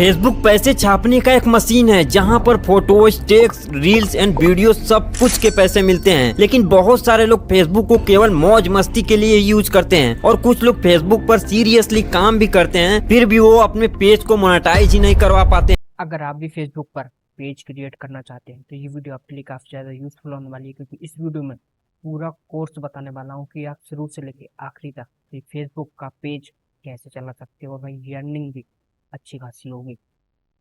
Facebook पैसे छापने का एक मशीन है जहां पर photos, text, reels and video सब कुछ के पैसे मिलते हैं। लेकिन बहुत सारे लोग फेसबुक को केवल मौज मस्ती के लिए यूज करते हैं और कुछ लोग फेसबुक पर सीरियसली काम भी करते हैं, फिर भी वो अपने पेज को मोनेटाइज ही नहीं करवा पाते। अगर आप भी फेसबुक पर पेज क्रिएट करना चाहते हैं तो ये वीडियो आपके लिए काफ़ी ज़्यादा यूजफुल होने वाली है, क्योंकि इस वीडियो में पूरा कोर्स बताने वाला हूँ कि आप शुरू से लेके आखिरी तक फेसबुक का पेज कैसे चला सकते हो और भाई अर्निंग भी अच्छी खासी होगी।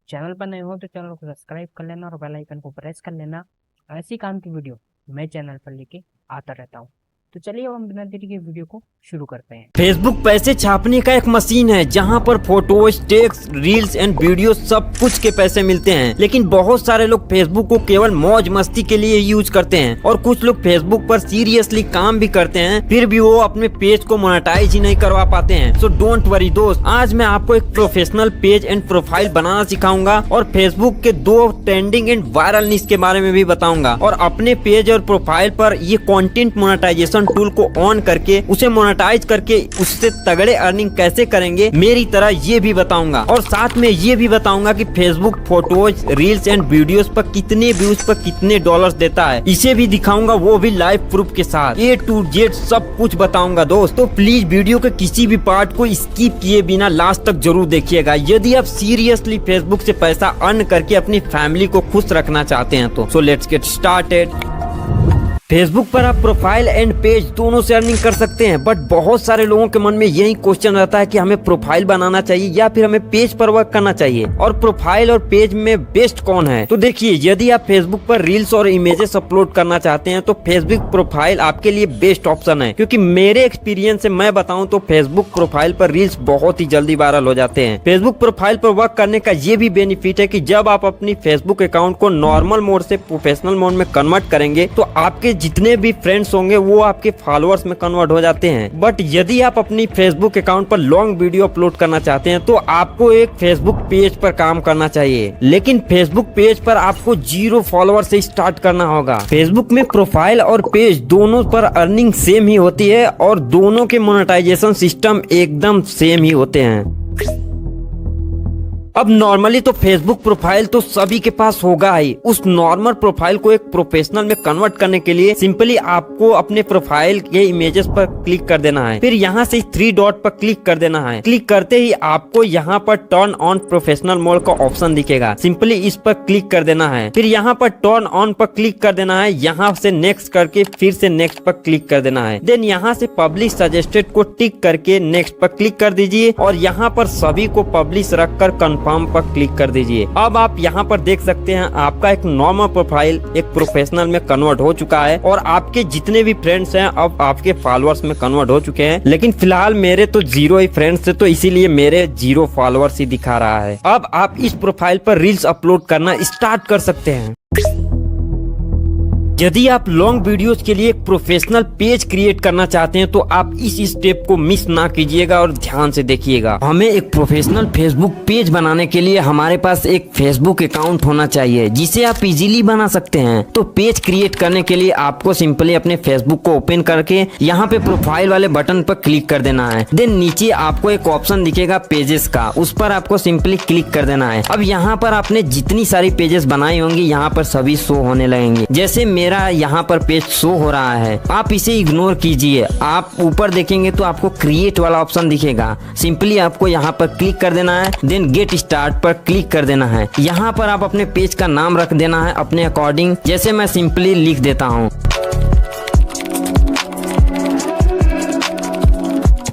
चैनल पर नए हो तो चैनल को सब्सक्राइब कर लेना और बेल आइकन को प्रेस कर लेना। ऐसी काम की वीडियो मैं चैनल पर लेके आता रहता हूँ। तो चलिए अब हम बिना देरी के वीडियो को शुरू करते हैं। फेसबुक पैसे छापने का एक मशीन है जहां पर photos, text, reels and video सब कुछ के पैसे मिलते हैं। लेकिन बहुत सारे लोग फेसबुक को केवल मौज मस्ती के लिए यूज करते हैं और कुछ लोग फेसबुक पर सीरियसली काम भी करते हैं, फिर भी वो अपने पेज को मोनेटाइज ही नहीं करवा पाते हैं। सो डोंट वरी दोस्त, आज मैं आपको एक प्रोफेशनल पेज एंड प्रोफाइल बनाना सिखाऊंगा और फेसबुक के 2 ट्रेंडिंग एंड वायरल न्यूज़ के बारे में भी बताऊंगा और अपने पेज और प्रोफाइल पर ये कंटेंट मोनेटाइजेशन टूल को ऑन करके उसे मोनेटाइज करके उससे तगड़े अर्निंग कैसे करेंगे मेरी तरह ये भी बताऊंगा। और साथ में ये भी बताऊंगा कि Facebook photos, reels and videos पर कितने व्यूज पर कितने डॉलर्स देता है, इसे भी दिखाऊंगा, वो भी लाइव प्रूफ के साथ। A to Z सब कुछ बताऊंगा दोस्त, तो प्लीज वीडियो के किसी भी पार्ट को स्किप किए बिना लास्ट तक जरूर देखिएगा यदि आप सीरियसली फेसबुक से पैसा अर्न करके अपनी फैमिली को खुश रखना चाहते हैं तो। So let's get started. Facebook पर आप प्रोफाइल एंड पेज दोनों से अर्निंग कर सकते हैं, बट बहुत सारे लोगों के मन में यही क्वेश्चन रहता है कि हमें प्रोफाइल बनाना चाहिए या फिर हमें पेज पर वर्क करना चाहिए और प्रोफाइल और पेज में बेस्ट कौन है। तो देखिए, यदि आप फेसबुक पर रील्स और इमेजेस अपलोड करना चाहते हैं तो फेसबुक प्रोफाइल आपके लिए बेस्ट ऑप्शन है, क्योंकि मेरे एक्सपीरियंस से मैं बताऊं तो फेसबुक प्रोफाइल पर रील्स बहुत ही जल्दी वायरल हो जाते हैं। फेसबुक प्रोफाइल पर वर्क करने का ये भी बेनिफिट है कि जब आप अपनी फेसबुक अकाउंट को नॉर्मल मोड से प्रोफेशनल मोड में कन्वर्ट करेंगे तो आपके जितने भी फ्रेंड्स होंगे वो आपके फॉलोअर्स में कन्वर्ट हो जाते हैं। बट यदि आप अपनी फेसबुक अकाउंट पर लॉन्ग वीडियो अपलोड करना चाहते हैं तो आपको एक फेसबुक पेज पर काम करना चाहिए, लेकिन फेसबुक पेज पर आपको 0 फॉलोअर से स्टार्ट करना होगा। फेसबुक में प्रोफाइल और पेज दोनों पर अर्निंग सेम ही होती है और दोनों के मोनेटाइजेशन सिस्टम एकदम सेम ही होते हैं। अब नॉर्मली तो फेसबुक प्रोफाइल तो सभी के पास होगा ही। उस नॉर्मल प्रोफाइल को एक प्रोफेशनल में कन्वर्ट करने के लिए सिंपली आपको अपने प्रोफाइल के इमेजेस पर क्लिक कर देना है, फिर यहाँ से 3 डॉट पर क्लिक कर देना है। क्लिक करते ही आपको यहाँ पर टर्न ऑन प्रोफेशनल मोड का ऑप्शन दिखेगा, सिंपली इस पर क्लिक कर देना है। फिर यहाँ पर टर्न ऑन पर क्लिक कर देना है, यहाँ से नेक्स्ट करके फिर से नेक्स्ट पर क्लिक कर देना है। देन यहाँ से पब्लिश सजेस्टेड को टिक करके नेक्स्ट पर क्लिक कर दीजिए और यहाँ पर सभी को पब्लिश रखकर कंफर्म पर क्लिक कर दीजिए। अब आप यहाँ पर देख सकते हैं आपका एक नॉर्मल प्रोफाइल एक प्रोफेशनल में कन्वर्ट हो चुका है और आपके जितने भी फ्रेंड्स हैं अब आपके फॉलोअर्स में कन्वर्ट हो चुके हैं। लेकिन फिलहाल मेरे तो 0 ही फ्रेंड्स थे, तो इसीलिए मेरे 0 फॉलोअर्स ही दिखा रहा है। अब आप इस प्रोफाइल पर रील्स अपलोड करना स्टार्ट कर सकते हैं। यदि आप लॉन्ग वीडियोस के लिए एक प्रोफेशनल पेज क्रिएट करना चाहते हैं तो आप इस स्टेप को मिस ना कीजिएगा और ध्यान से देखिएगा। हमें एक प्रोफेशनल फेसबुक पेज बनाने के लिए हमारे पास एक फेसबुक अकाउंट होना चाहिए जिसे आप इजीली बना सकते हैं। तो पेज क्रिएट करने के लिए आपको सिंपली अपने फेसबुक को ओपन करके यहाँ पे प्रोफाइल वाले बटन पर क्लिक कर देना है। देन नीचे आपको एक ऑप्शन दिखेगा पेजेस का, उस पर आपको सिंपली क्लिक कर देना है। अब यहाँ पर आपने जितनी सारी पेजेस बनाई होंगी यहाँ पर सभी शो होने लगेंगे। जैसे मेरा यहाँ पर पेज शो हो रहा है, आप इसे इग्नोर कीजिए। आप ऊपर देखेंगे तो आपको क्रिएट वाला ऑप्शन दिखेगा, सिंपली आपको यहाँ पर क्लिक कर देना है। देन गेट स्टार्ट पर क्लिक कर देना है। यहाँ पर आप अपने पेज का नाम रख देना है अपने अकॉर्डिंग, जैसे मैं सिंपली लिख देता हूँ।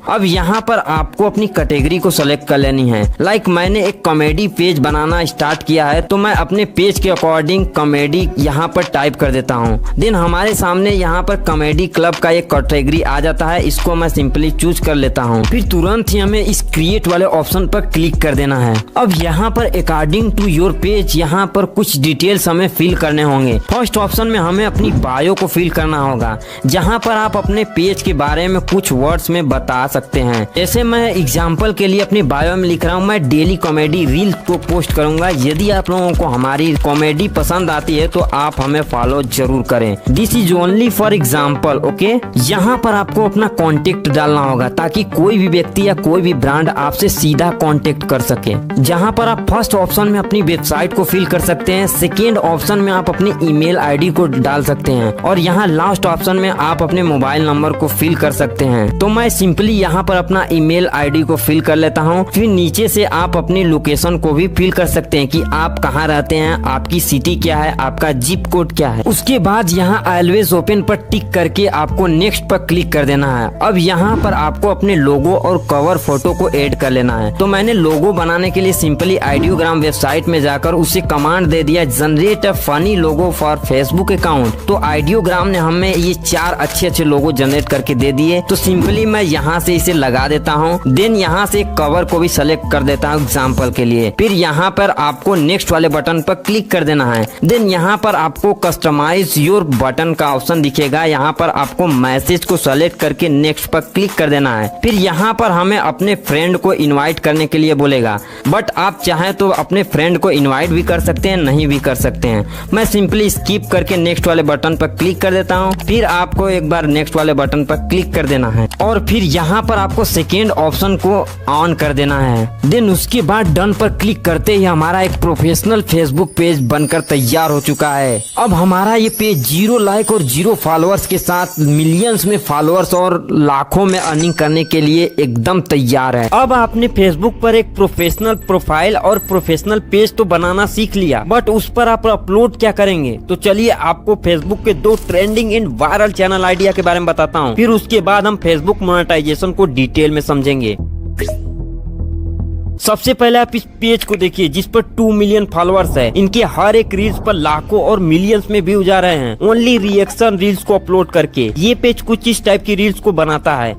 अब यहाँ पर आपको अपनी कैटेगरी को सेलेक्ट कर लेनी है। लाइक मैंने एक कॉमेडी पेज बनाना स्टार्ट किया है तो मैं अपने पेज के अकॉर्डिंग कॉमेडी यहाँ पर टाइप कर देता हूँ। देन हमारे सामने यहाँ पर कॉमेडी क्लब का एक कैटेगरी आ जाता है, इसको मैं सिंपली चूज कर लेता हूँ। फिर तुरंत ही हमें इस क्रिएट वाले ऑप्शन पर क्लिक कर देना है। अब यहाँ पर अकॉर्डिंग टू योर पेज यहाँ पर कुछ डिटेल्स हमें फिल करने होंगे। फर्स्ट ऑप्शन में हमें अपनी बायो को फिल करना होगा, जहाँ पर आप अपने पेज के बारे में कुछ वर्ड्स में बता सकते हैं। जैसे मैं एग्जाम्पल के लिए अपनी बायो में लिख रहा हूँ, मैं डेली कॉमेडी रील को पोस्ट करूंगा। यदि आप लोगों को हमारी कॉमेडी पसंद आती है तो आप हमें फॉलो जरूर करें। This is only for example, okay. यहाँ पर आपको अपना कॉन्टेक्ट डालना होगा ताकि कोई भी व्यक्ति या कोई भी ब्रांड आपसे सीधा कॉन्टेक्ट कर सके। जहाँ पर आप फर्स्ट ऑप्शन में अपनी वेबसाइट को फिल कर सकते हैं, सेकेंड ऑप्शन में आप अपनी ईमेल आईडी को डाल सकते हैं और यहाँ लास्ट ऑप्शन में आप अपने मोबाइल नंबर को फिल कर सकते हैं। तो मैं सिंपली यहाँ पर अपना ईमेल आईडी को फिल कर लेता हूँ। फिर नीचे से आप अपनी लोकेशन को भी फिल कर सकते हैं कि आप कहाँ रहते हैं, आपकी सिटी क्या है, आपका जिप कोड क्या है। उसके बाद यहाँ ऑलवेज ओपन पर टिक करके आपको नेक्स्ट पर क्लिक कर देना है। अब यहाँ पर आपको अपने लोगो और कवर फोटो को ऐड कर लेना है। तो मैंने लोगो बनाने के लिए सिंपली आइडियोग्राम वेबसाइट में जाकर उसे कमांड दे दिया, generate a funny logo for Facebook account. तो आइडियोग्राम ने हमें ये 4 अच्छे लोगो जनरेट करके दे दिए। तो सिंपली मैं यहाँ से इसे लगा देता हूँ। देन यहाँ से कवर को भी सेलेक्ट कर देता हूँ एग्जाम्पल के लिए। फिर यहाँ पर आपको नेक्स्ट वाले बटन पर क्लिक कर देना है। देन यहाँ पर आपको कस्टमाइज योर बटन का ऑप्शन दिखेगा। यहाँ पर आपको मैसेज को सेलेक्ट करके नेक्स्ट पर क्लिक कर देना है। फिर यहाँ पर हमें अपने फ्रेंड को इनवाइट करने के लिए बोलेगा, बट आप चाहें तो अपने फ्रेंड को इनवाइट भी कर सकते हैं, नहीं भी कर सकते हैं। मैं सिंपली स्किप करके नेक्स्ट वाले बटन पर क्लिक कर देता हूँ। फिर आपको एक बार नेक्स्ट वाले बटन पर क्लिक कर देना है और फिर यहाँ पर आपको सेकेंड ऑप्शन को ऑन कर देना है। देन उसके बाद डन पर क्लिक करते ही हमारा एक प्रोफेशनल फेसबुक पेज बनकर तैयार हो चुका है। अब हमारा ये पेज 0 लाइक और 0 फॉलोअर्स के साथ मिलियंस में फॉलोअर्स और लाखों में अर्निंग करने के लिए एकदम तैयार है। अब आपने फेसबुक पर एक प्रोफेशनल प्रोफाइल और प्रोफेशनल पेज तो बनाना सीख लिया, बट उस पर आप अपलोड क्या करेंगे? तो चलिए आपको फेसबुक के 2 trending and viral channel idea के बारे में बताता हूँ। फिर उसके बाद हम फेसबुक मोनेटाइजेशन को डिटेल में समझेंगे। सबसे पहले आप इस पेज को देखिए जिस पर 2 मिलियन फॉलोअर्स है। इनके हर एक रील्स पर लाखों और मिलियंस में व्यूज आ रहे हैं ओनली रिएक्शन रील्स को अपलोड करके। ये पेज कुछ इस टाइप की रील्स को बनाता है।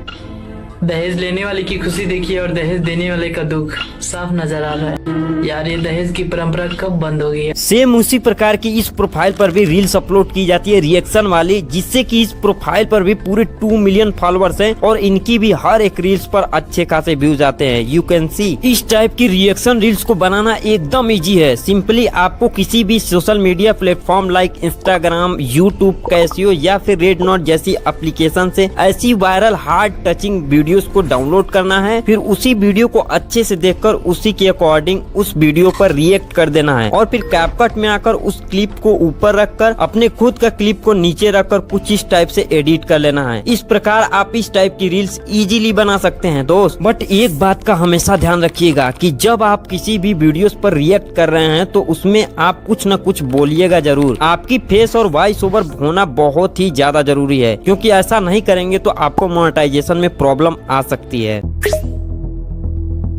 दहेज लेने वाले की खुशी देखिए और दहेज देने वाले का दुख साफ नजर आ रहा है। यार ये दहेज की परंपरा कब बंद होगी? सेम उसी प्रकार की इस प्रोफाइल पर भी रील्स अपलोड की जाती है रिएक्शन वाली, जिससे कि इस प्रोफाइल पर भी पूरे 2 मिलियन फॉलोअर्स हैं और इनकी भी हर एक रील्स पर अच्छे खासे व्यूज आते हैं। यू कैन सी इस टाइप की रिएक्शन रील्स को बनाना एकदम इजी है। सिंपली आपको किसी भी social media platform like Instagram, YouTube, Casio या फिर रेड नोट जैसी एप्लीकेशन से ऐसी वायरल हार्ड टचिंग वीडियोस को डाउनलोड करना है। फिर उसी वीडियो को अच्छे से देखकर उसी के अकॉर्डिंग उस वीडियो पर रिएक्ट कर देना है और फिर कैपकट में आकर उस क्लिप को ऊपर रखकर अपने खुद का क्लिप को नीचे रखकर कुछ इस टाइप से एडिट कर लेना है। इस प्रकार आप इस टाइप की रील्स इजीली बना सकते हैं दोस्त। बट एक बात का हमेशा ध्यान रखिएगा कि जब आप किसी भी वीडियोस पर रिएक्ट कर रहे हैं तो उसमें आप कुछ न कुछ बोलिएगा जरूर। आपकी फेस और वॉइस ओवर होना बहुत ही ज्यादा जरूरी है, क्योंकि ऐसा नहीं करेंगे तो आपको मोनेटाइजेशन में प्रॉब्लम आ सकती है।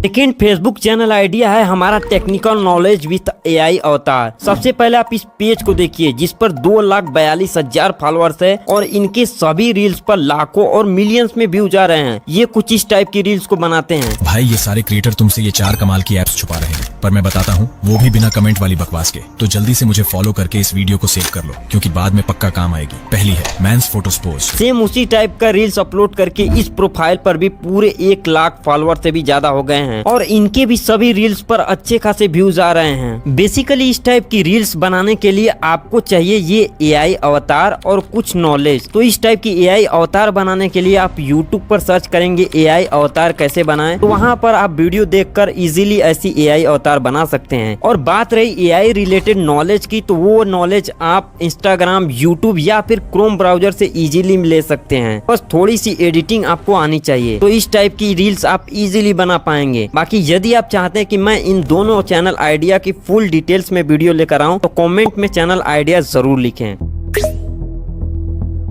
सेकेंड फेसबुक चैनल आइडिया है हमारा टेक्निकल नॉलेज विद एआई अवतार। सबसे पहले आप इस पेज को देखिए जिस पर 2,42,000 फॉलोअर्स है और इनके सभी रील्स पर लाखों और मिलियंस में व्यूज आ रहे हैं। ये कुछ इस टाइप की रील्स को बनाते हैं। भाई ये सारे क्रिएटर तुमसे ये 4 कमाल की एप्स छुपा रहे हैं, पर मैं बताता हूँ वो भी बिना कमेंट वाली बकवास के। तो जल्दी से मुझे फॉलो करके इस वीडियो को सेव कर लो, क्योंकि बाद में पक्का काम आएगी। पहली है मैंस फोटोज पोस्ट। सेम उसी टाइप का रील्स अपलोड करके इस प्रोफाइल पर भी पूरे 1 लाख फॉलोअर से भी ज्यादा हो गए हैं और इनके भी सभी रील्स पर अच्छे खासे व्यूज आ रहे हैं। बेसिकली इस टाइप की रील्स बनाने के लिए आपको चाहिए ये एआई अवतार और कुछ नॉलेज। तो इस टाइप की एआई अवतार बनाने के लिए आप यूट्यूब पर सर्च करेंगे एआई अवतार कैसे बनाएं, तो वहाँ पर आप वीडियो देखकर इजीली ऐसी एआई अवतार बना सकते हैं। और बात रही एआई रिलेटेड नॉलेज की, तो वो नॉलेज आप इंस्टाग्राम, यूट्यूब या फिर क्रोम ब्राउजर से इजीली ले सकते हैं। बस थोड़ी सी एडिटिंग आपको आनी चाहिए, तो इस टाइप की रील्स आप इजीली बना पाएंगे। बाकी यदि आप चाहते हैं कि मैं इन दोनों चैनल आइडिया की फुल डिटेल्स में वीडियो लेकर आऊं, तो कमेंट में चैनल आइडिया जरूर लिखें।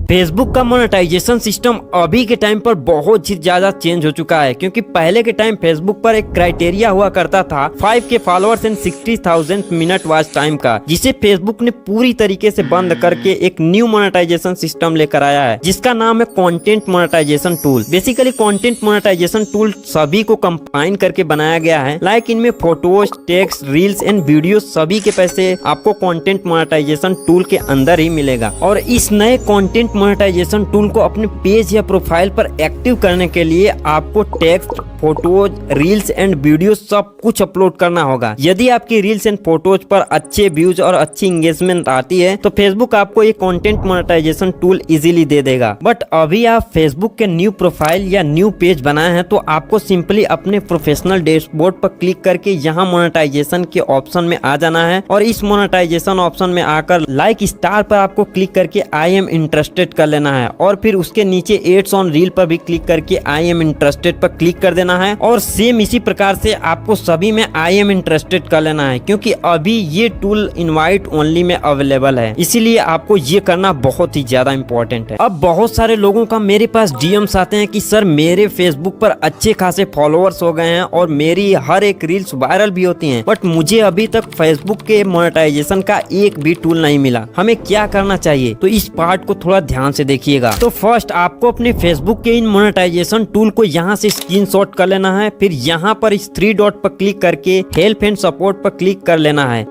फेसबुक का मोनेटाइजेशन सिस्टम अभी के टाइम पर बहुत ही ज्यादा चेंज हो चुका है, क्योंकि पहले के टाइम फेसबुक पर एक क्राइटेरिया हुआ करता था 5K followers and 60,000 minute watch time का, जिसे फेसबुक ने पूरी तरीके से बंद करके एक न्यू मोनेटाइजेशन सिस्टम लेकर आया है जिसका नाम है content monetization tool. Basically content monetization tool सभी को कंबाइन करके बनाया गया है। लाइक इनमें photos, text, reels and video सभी के पैसे आपको कंटेंट मोनेटाइजेशन टूल के अंदर ही मिलेगा। और इस नए कंटेंट मोनेटाइजेशन टूल को अपने पेज या प्रोफाइल पर एक्टिव करने के लिए आपको text, photos, reels and video सब कुछ अपलोड करना होगा। यदि आपकी रील्स एंड फोटोज पर अच्छे व्यूज और अच्छी एंगेजमेंट आती है तो फेसबुक आपको ये कंटेंट मोनेटाइजेशन टूल इजीली दे देगा। बट अभी आप फेसबुक के न्यू प्रोफाइल या न्यू पेज बनाए हैं तो आपको सिंपली अपने प्रोफेशनल डैशबोर्ड पर क्लिक करके यहाँ मोनेटाइजेशन के ऑप्शन में आ जाना है और इस मोनेटाइजेशन ऑप्शन में आकर लाइक स्टार पर आपको क्लिक करके आई एम इंटरेस्टेड कर लेना है और फिर उसके नीचे एड्स ऑन रील पर भी क्लिक करके आई एम इंटरेस्टेड पर क्लिक कर देना है और सेम इसी प्रकार से आपको सभी में आई एम इंटरेस्टेड कर लेना है, क्योंकि अभी ये टूल इनवाइट ओनली में अवेलेबल है, इसीलिए आपको ये करना बहुत ही ज्यादा इंपॉर्टेंट है। अब बहुत सारे लोगों का मेरे पास डीएम्स आते हैं कि सर मेरे फेसबुक पर अच्छे खासे फॉलोअर्स हो गए हैं और मेरी हर एक रील्स वायरल भी होती हैं, बट मुझे अभी तक फेसबुक के मोनेटाइजेशन का एक भी टूल नहीं मिला, हमें क्या करना चाहिए? तो इस पार्ट को थोड़ा ध्यान से देखिएगा। तो फर्स्ट आपको अपने फेसबुक के इन मोनेटाइजेशन टूल को यहाँ से स्क्रीनशॉट कर लेना है, फिर यहाँ पर इस 3 डॉट पर क्लिक करके हेल्प एंड सपोर्ट पर क्लिक कर लेना है।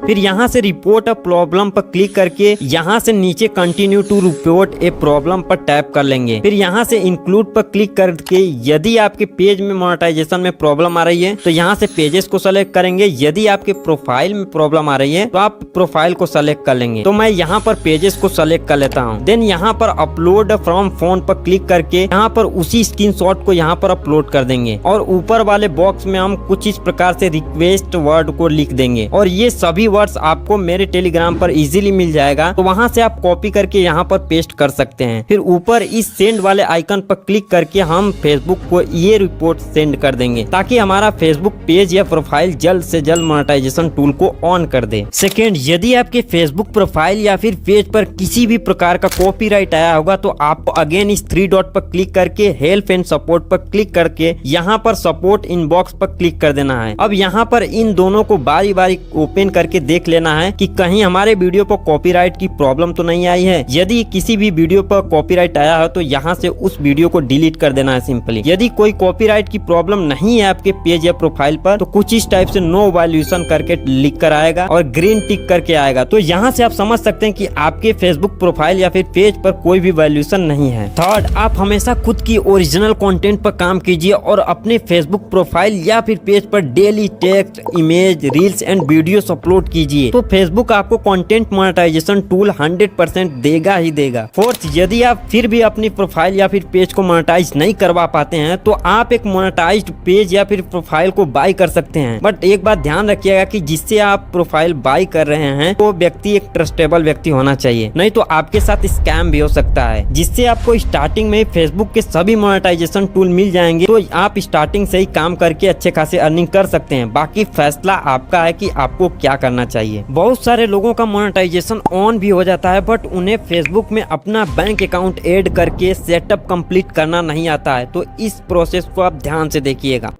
फिर यहाँ से रिपोर्ट अ प्रॉब्लम पर क्लिक करके यहाँ से नीचे continue to report a problem पर टैप कर लेंगे। फिर यहाँ से इंक्लूड पर क्लिक करके यदि आपके पेज में मोनेटाइजेशन में प्रॉब्लम आ रही है तो यहाँ से पेजेस को सेलेक्ट करेंगे। यदि आपके प्रोफाइल में प्रॉब्लम आ रही है तो आप प्रोफाइल को सेलेक्ट कर लेंगे। तो मैं यहाँ पर पेजेस को सेलेक्ट कर लेता हूँ। देन यहाँ पर अपलोड फ्रॉम फोन पर क्लिक करके यहाँ पर उसी स्क्रीनशॉट को यहाँ पर अपलोड कर देंगे और ऊपर वाले बॉक्स में हम कुछ इस प्रकार से रिक्वेस्ट वर्ड को लिख देंगे और ये सभी वर्ड्स आपको मेरे टेलीग्राम पर इजीली मिल जाएगा, तो वहां से आप कॉपी करके यहाँ पर पेस्ट कर सकते हैं। फिर ऊपर इस सेंड वाले आइकन पर क्लिक करके हम फेसबुक को ये रिपोर्ट सेंड कर देंगे ताकि हमारा फेसबुक पेज या प्रोफाइल जल्द से जल्द मोनेटाइजेशन टूल को ऑन कर दे। सेकेंड, यदि आपके फेसबुक प्रोफाइल या फिर पेज पर किसी भी प्रकार का कॉपीराइट आया होगा तो आपको अगेन इस 3 डॉट पर क्लिक करके हेल्प एंड सपोर्ट पर क्लिक करके यहाँ पर सपोर्ट इनबॉक्स पर क्लिक कर देना है। अब यहाँ पर इन दोनों को बारी बारी ओपन करके देख लेना है कि कहीं हमारे वीडियो पर कॉपीराइट की प्रॉब्लम तो नहीं आई है। यदि किसी भी वीडियो पर कॉपीराइट आया है तो यहाँ से उस वीडियो को डिलीट कर देना है सिंपली। यदि कोई कॉपीराइट की प्रॉब्लम नहीं है आपके पेज या प्रोफाइल पर तो कुछ इस टाइप से नो वायलेशन करके लिख कर आएगा और ग्रीन टिक करके आएगा। तो यहाँ से आप समझ सकते हैं कि आपके फेसबुक प्रोफाइल या फिर पेज पर कोई भी वायलेशन नहीं है। थर्ड, आप हमेशा खुद की ओरिजिनल कंटेंट पर काम कीजिए और अपने फेसबुक प्रोफाइल या फिर पेज पर daily text, image, reels and videos upload कीजिए तो फेसबुक आपको कंटेंट मोनेटाइजेशन टूल 100% देगा ही देगा। फोर्थ, यदि आप फिर भी अपनी प्रोफाइल या फिर पेज को मोनेटाइज नहीं करवा पाते हैं तो आप एक मोनेटाइज्ड पेज या फिर प्रोफाइल को बाय कर सकते हैं। बट एक बात ध्यान रखिएगा कि जिससे आप प्रोफाइल बाय कर रहे हैं वो व्यक्ति एक ट्रस्टेबल व्यक्ति होना चाहिए, नहीं तो आपके साथ स्कैम भी हो सकता है। जिससे आपको स्टार्टिंग में फेसबुक के सभी मोनेटाइजेशन टूल मिल जाएंगे तो आप स्टार्टिंग से ही काम करके अच्छे खासे अर्निंग कर सकते हैं। बाकी फैसला आपका है कि आपको क्या करना चाहिए। बहुत सारे लोगों का मोनेटाइजेशन ऑन भी हो जाता है बट उन्हें फेसबुक में अपना बैंक अकाउंट ऐड करके सेटअप कंप्लीट करना नहीं आता है, तो इस प्रोसेस को आप ध्यान से देखिएगा।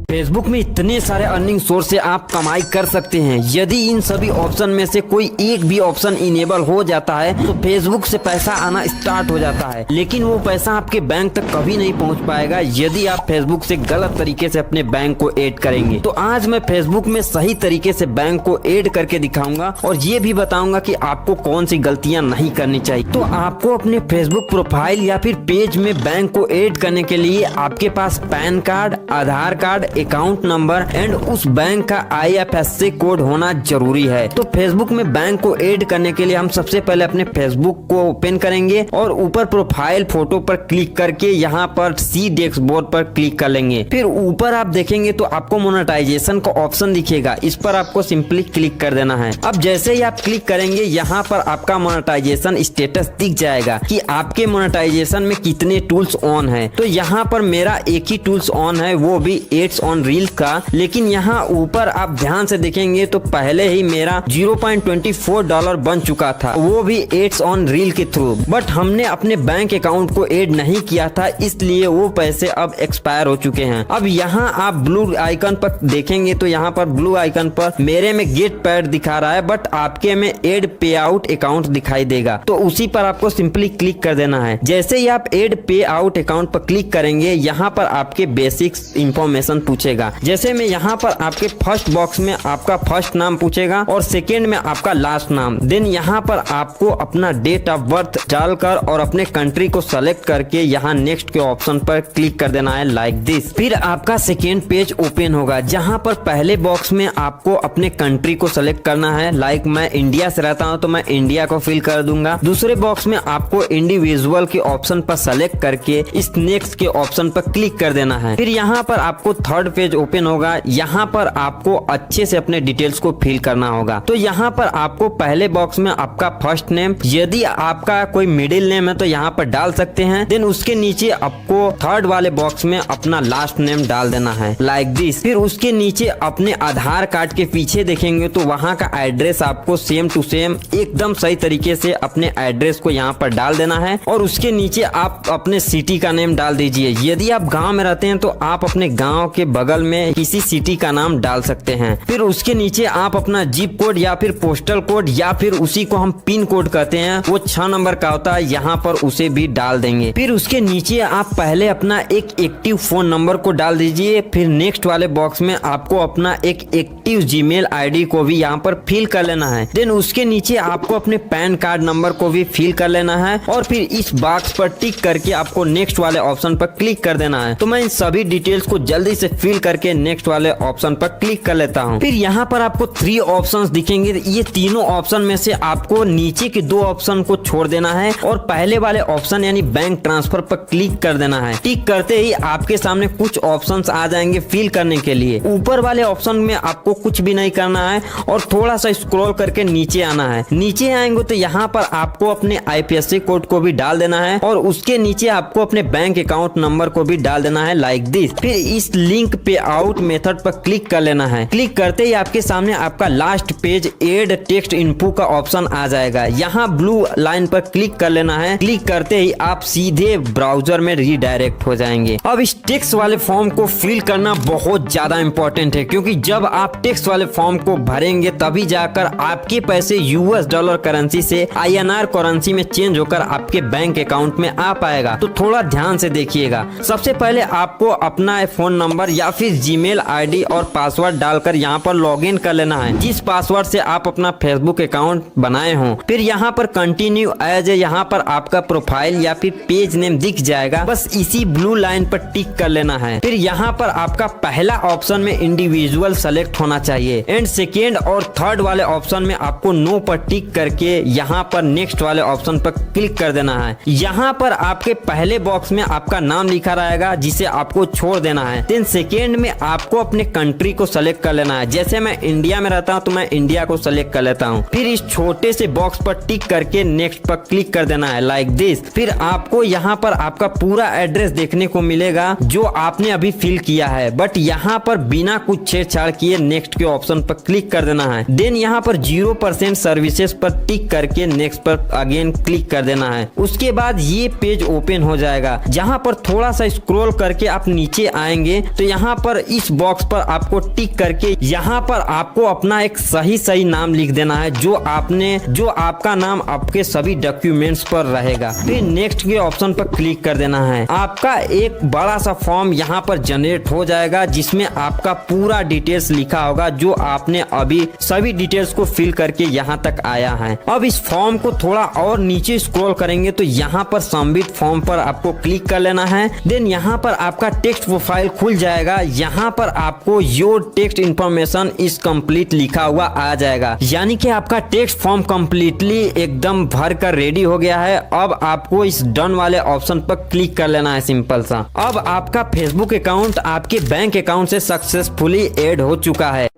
फेसबुक में इतने सारे अर्निंग सोर्स से आप कमाई कर सकते हैं। यदि इन सभी ऑप्शन में से कोई एक भी ऑप्शन इनेबल हो जाता है तो फेसबुक से पैसा आना स्टार्ट हो जाता है, लेकिन वो पैसा आपके बैंक तक कभी नहीं पहुंच पाएगा यदि आप फेसबुक से गलत तरीके से अपने बैंक को ऐड करेंगे। तो आज मैं फेसबुक में सही तरीके से बैंक को ऐड करके दिखाऊंगा और ये भी बताऊंगा कि आपको कौन सी गलतियां नहीं करनी चाहिए। तो आपको अपने फेसबुक प्रोफाइल या फिर पेज में बैंक को ऐड करने के लिए आपके पास PAN card, Aadhaar card, account number and उस बैंक का IFSC कोड होना जरूरी है। तो फेसबुक में बैंक को ऐड करने के लिए हम सबसे पहले अपने फेसबुक को ओपन करेंगे और ऊपर प्रोफाइल फोटो पर क्लिक करके यहाँ पर सी डैशबोर्ड पर क्लिक कर लेंगे। फिर ऊपर आप देखेंगे तो आपको मोनेटाइजेशन का ऑप्शन दिखेगा, इस पर आपको सिंपली क्लिक कर देना है। अब जैसे ही आप क्लिक करेंगे यहाँ पर आपका मोनेटाइजेशन स्टेटस दिख जाएगा कि आपके मोनेटाइजेशन में कितने टूल्स ऑन है। तो यहाँ पर मेरा एक ही टूल्स ऑन है, वो भी एड्स ऑन रील का, लेकिन यहाँ ऊपर आप ध्यान से देखेंगे तो पहले ही मेरा $0.24 बन चुका था, वो भी एड्स ऑन रील के थ्रू। बट हमने अपने बैंक अकाउंट को ऐड नहीं किया था इसलिए वो पैसे अब एक्सपायर हो चुके हैं। अब यहाँ आप ब्लू आइकन पर देखेंगे तो यहाँ पर ब्लू आइकन पर मेरे में गेट पेड दिखा रहा है बट आपके में एड पे आउट अकाउंट दिखाई देगा, तो उसी पर आपको सिंपली क्लिक कर देना है। जैसे ही आप एड पे आउट अकाउंट पर क्लिक करेंगे यहाँ पर आपके बेसिक्स इंफॉर्मेशन पूछेगा। जैसे में यहाँ पर आपके फर्स्ट बॉक्स में आपका फर्स्ट नाम पूछेगा और सेकेंड में आपका लास्ट नाम। देन यहाँ पर आपको अपना डेट ऑफ बर्थ डालकर और अपने कंट्री को सेलेक्ट करके यहाँ नेक्स्ट के ऑप्शन पर क्लिक कर देना है लाइक दिस। फिर आपका सेकेंड पेज ओपन होगा जहाँ पर पहले बॉक्स में आपको अपने कंट्री को सेलेक्ट करना है। लाइक मैं इंडिया से रहता हूँ तो मैं इंडिया को फिल कर दूंगा। दूसरे बॉक्स में आपको इंडिविजुअल के ऑप्शन पर सेलेक्ट करके इस नेक्स्ट के ऑप्शन पर क्लिक कर देना है। फिर यहाँ पर आपको थर्ड पेज ओपन होगा। यहाँ पर आपको अच्छे से अपने डिटेल्स को फिल करना होगा। तो यहाँ पर आपको पहले बॉक्स में आपका फर्स्ट नेम, यदि आपका कोई मिडिल नेम है तो यहाँ पर डाल सकते हैं। देन उसके नीचे आपको थर्ड वाले बॉक्स में अपना लास्ट नेम डाल देना है लाइक दिस। फिर उसके नीचे अपने आधार कार्ड के पीछे देखेंगे तो वहाँ का एड्रेस आपको सेम टू सेम एकदम सही तरीके से अपने एड्रेस को यहाँ पर डाल देना है और उसके नीचे आप अपने सिटी का नेम डाल दीजिए। यदि आप गांव में रहते हैं तो आप अपने गांव के बगल में किसी सिटी का नाम डाल सकते हैं। फिर उसके नीचे आप अपना जिप कोड या फिर पोस्टल कोड या फिर उसी को हम पिन कोड कहते हैं, वो 6 नंबर का होता है, यहाँ पर उसे भी डाल देंगे। फिर उसके नीचे आप पहले अपना एक एक्टिव फोन नंबर को डाल दीजिए। फिर नेक्स्ट वाले बॉक्स में आपको अपना एक एक्टिव जीमेल आईडी को भी यहाँ पर फिल कर लेना है। देन उसके नीचे आपको अपने पैन कार्ड नंबर को भी फिल कर लेना है और फिर इस बॉक्स पर टिक करके आपको नेक्स्ट वाले ऑप्शन पर क्लिक कर देना है। तो मैं इन सभी डिटेल्स को जल्दी से फिल करके नेक्स्ट वाले ऑप्शन पर क्लिक कर लेता हूँ। फिर यहाँ पर आपको 3 ऑप्शंस दिखेंगे। ये तीनों ऑप्शन में से आपको नीचे के 2 ऑप्शन को छोड़ देना है और पहले वाले ऑप्शन यानी बैंक ट्रांसफर पर क्लिक कर देना है। टिक करते ही आपके सामने कुछ ऑप्शंस आ जाएंगे फिल करने के लिए। ऊपर वाले ऑप्शन में आपको कुछ भी नहीं करना है और थोड़ा सा स्क्रॉल करके नीचे आना है। नीचे आएंगे तो यहाँ पर आपको अपने IPSC कोड को भी डाल देना है और उसके नीचे आपको अपने बैंक अकाउंट नंबर को भी डाल देना है लाइक दिस। फिर इस लिंक पे आउट मेथड पर क्लिक कर लेना है। क्लिक करते ही आपके सामने आपका last page add text info का ऑप्शन आ जाएगा। यहाँ ब्लू लाइन पर क्लिक कर लेना है। क्लिक करते ही आप सीधे ब्राउजर में रीडायरेक्ट हो जाएंगे। अब इस टेक्स्ट वाले फॉर्म को फिल करना बहुत ज्यादा इंपॉर्टेंट है क्योंकि जब आप टेक्स्ट वाले फॉर्म को भरेंगे तभी जाकर आपके पैसे US डॉलर करेंसी से INR करेंसी में चेंज होकर आपके बैंक अकाउंट में आ पाएगा। तो थोड़ा ध्यान से देखिएगा। सबसे पहले आपको अपना फोन नंबर या फिर जीमेल आईडी और पासवर्ड डालकर यहाँ पर लॉगिन कर लेना है जिस पासवर्ड से आप अपना फेसबुक अकाउंट बनाए हो। फिर यहाँ पर कंटिन्यू एज यहाँ पर आपका प्रोफाइल या फिर पेज नेम दिख जाएगा। बस इसी ब्लू लाइन पर टिक कर लेना है। फिर यहाँ पर आपका पहला ऑप्शन में इंडिविजुअल सेलेक्ट होना चाहिए एंड सेकेंड और थर्ड वाले ऑप्शन में आपको नो पर टिक करके यहाँ पर नेक्स्ट वाले ऑप्शन पर क्लिक कर देना है। यहाँ पर आपके पहले बॉक्स में आपका नाम लिखा रहेगा जिसे आपको छोड़ देना है। देन सेकेंड में आपको अपने कंट्री को सेलेक्ट कर लेना है। जैसे मैं इंडिया में रहता हूँ तो मैं इंडिया को सेलेक्ट कर लेता हूँ। फिर इस छोटे से बॉक्स पर टिक करके नेक्स्ट पर क्लिक कर देना है लाइक दिस। फिर आपको यहाँ पर आपका पूरा एड्रेस देखने को मिलेगा जो आपने अभी फिल किया है, बट यहाँ पर बिना कुछ छेड़छाड़ किए नेक्स्ट के ऑप्शन पर क्लिक कर देना है। देन यहाँ पर 0% सर्विसेज पर टिक करके नेक्स्ट पर अगेन क्लिक कर देना है। उसके बाद ये पेज ओपन हो जाएगा जहाँ पर थोड़ा सा स्क्रॉल करके आप नीचे आएंगे तो यहाँ पर इस बॉक्स पर आपको टिक करके यहाँ पर आपको अपना एक सही नाम लिख देना है जो आपका नाम आपके सभी डॉक्यूमेंट्स पर रहेगा। फिर नेक्स्ट के ऑप्शन पर क्लिक कर देना है। आपका एक बड़ा सा फॉर्म यहाँ पर जनरेट हो जाएगा जिसमें आपका पूरा डिटेल्स लिखा होगा जो आपने अभी सभी डिटेल्स को फिल करके यहाँ तक आया है। अब इस फॉर्म को थोड़ा और नीचे स्क्रॉल करेंगे तो यहाँ पर सबमिट फॉर्म पर आपको क्लिक कर लेना है। देन यहाँ पर आपका टेक्स्ट प्रोफाइल खुल जाएगा। यहाँ पर आपको your text information is complete लिखा हुआ आ जाएगा, यानी कि आपका टेक्स्ट फॉर्म कंप्लीटली एकदम भर कर रेडी हो गया है। अब आपको इस डन वाले ऑप्शन पर क्लिक कर लेना है सिंपल सा। अब आपका फेसबुक अकाउंट आपके बैंक अकाउंट से सक्सेसफुली ऐड हो चुका है।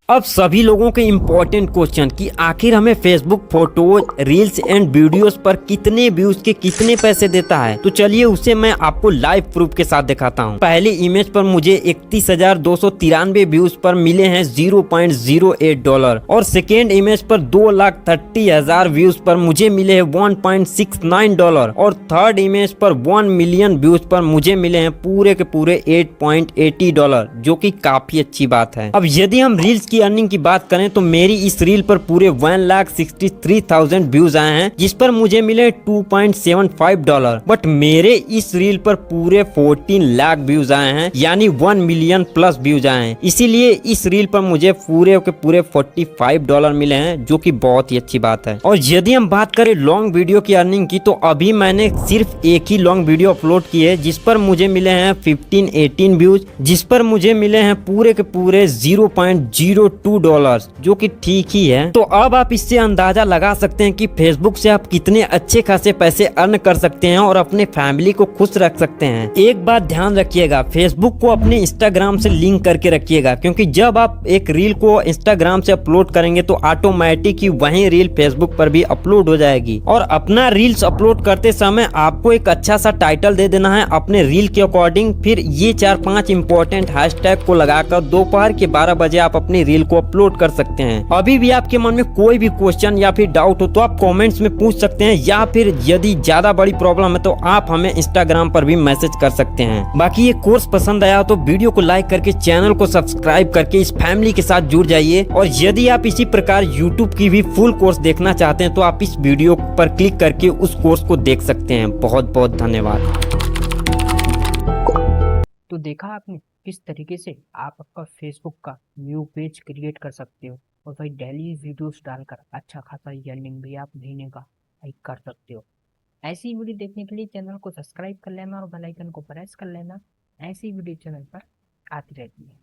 अब सभी लोगों के इम्पोर्टेंट क्वेश्चन कि आखिर हमें Facebook photos, reels and videos पर कितने व्यूज के कितने पैसे देता है, तो चलिए उसे मैं आपको लाइव प्रूफ के साथ दिखाता हूँ। पहली इमेज पर मुझे 31,293 व्यूज पर मिले हैं $0.08 और सेकेंड इमेज पर 2,30,000 व्यूज पर मुझे मिले हैं $1.69 और थर्ड इमेज पर 1 मिलियन व्यूज पर मुझे मिले हैं पूरे के पूरे $8.80, जो कि काफी अच्छी बात है। अब यदि हम रील्स की अर्निंग की बात करें तो मेरी इस रील पर पूरे 1,63,000 व्यूज आए हैं, जिस पर मुझे मिले $2.75। बट मेरे इस रील पर पूरे 14 लाख व्यूज आए हैं, यानी 1 मिलियन प्लस व्यूज आए हैं। इसीलिए इस रील पर मुझे पूरे के पूरे $45 मिले हैं, जो कि बहुत ही अच्छी बात है। और यदि हम बात करें लॉन्ग वीडियो की अर्निंग की, तो अभी मैंने सिर्फ एक ही लॉन्ग वीडियो अपलोड की है, जिस पर मुझे मिले हैं 15-18 व्यूज, जिस पर मुझे मिले हैं पूरे के पूरे $0.02, जो कि ठीक ही है। तो अब आप इससे अंदाजा लगा सकते हैं कि फेसबुक से आप कितने अच्छे खासे पैसे अर्न कर सकते हैं और अपने फैमिली को खुश रख सकते हैं। एक बात ध्यान रखिएगा, फेसबुक को अपने इंस्टाग्राम से लिंक करके रखिएगा, क्योंकि जब आप एक रील को इंस्टाग्राम से अपलोड करेंगे तो ऑटोमेटिक ही वही रील फेसबुक पर भी अपलोड हो जाएगी। और अपना रील्स अपलोड करते समय आपको एक अच्छा सा टाइटल दे देना है अपने रील के अकॉर्डिंग। फिर ये 4-5 इंपॉर्टेंट हैशटैग को लगाकर दोपहर के 12 बजे आप अपनी रील को अपलोड कर सकते हैं। अभी भी आपके मन में कोई भी क्वेश्चन या फिर डाउट हो तो आप कमेंट्स में पूछ सकते हैं, या फिर यदि ज्यादा बड़ी प्रॉब्लम है तो आप हमें इंस्टाग्राम पर भी मैसेज कर सकते हैं। बाकी ये कोर्स पसंद आया तो वीडियो को लाइक करके चैनल को सब्सक्राइब करके इस फैमिली के साथ जुड़ जाइए। और यदि आप इसी प्रकार यूट्यूब की भी फुल कोर्स देखना चाहते हैं तो आप इस वीडियो पर क्लिक करके उस कोर्स को देख सकते हैं। बहुत बहुत धन्यवाद। तो देखा आपने किस तरीके से आप आपका फेसबुक का न्यू पेज क्रिएट कर सकते हो, और भाई डेली वीडियोस डालकर अच्छा खासा अर्निंग भी आप महीने का कर सकते हो। ऐसी वीडियो देखने के लिए चैनल को सब्सक्राइब कर लेना और बेल आइकन को प्रेस कर लेना। ऐसी वीडियो चैनल पर आती रहती है।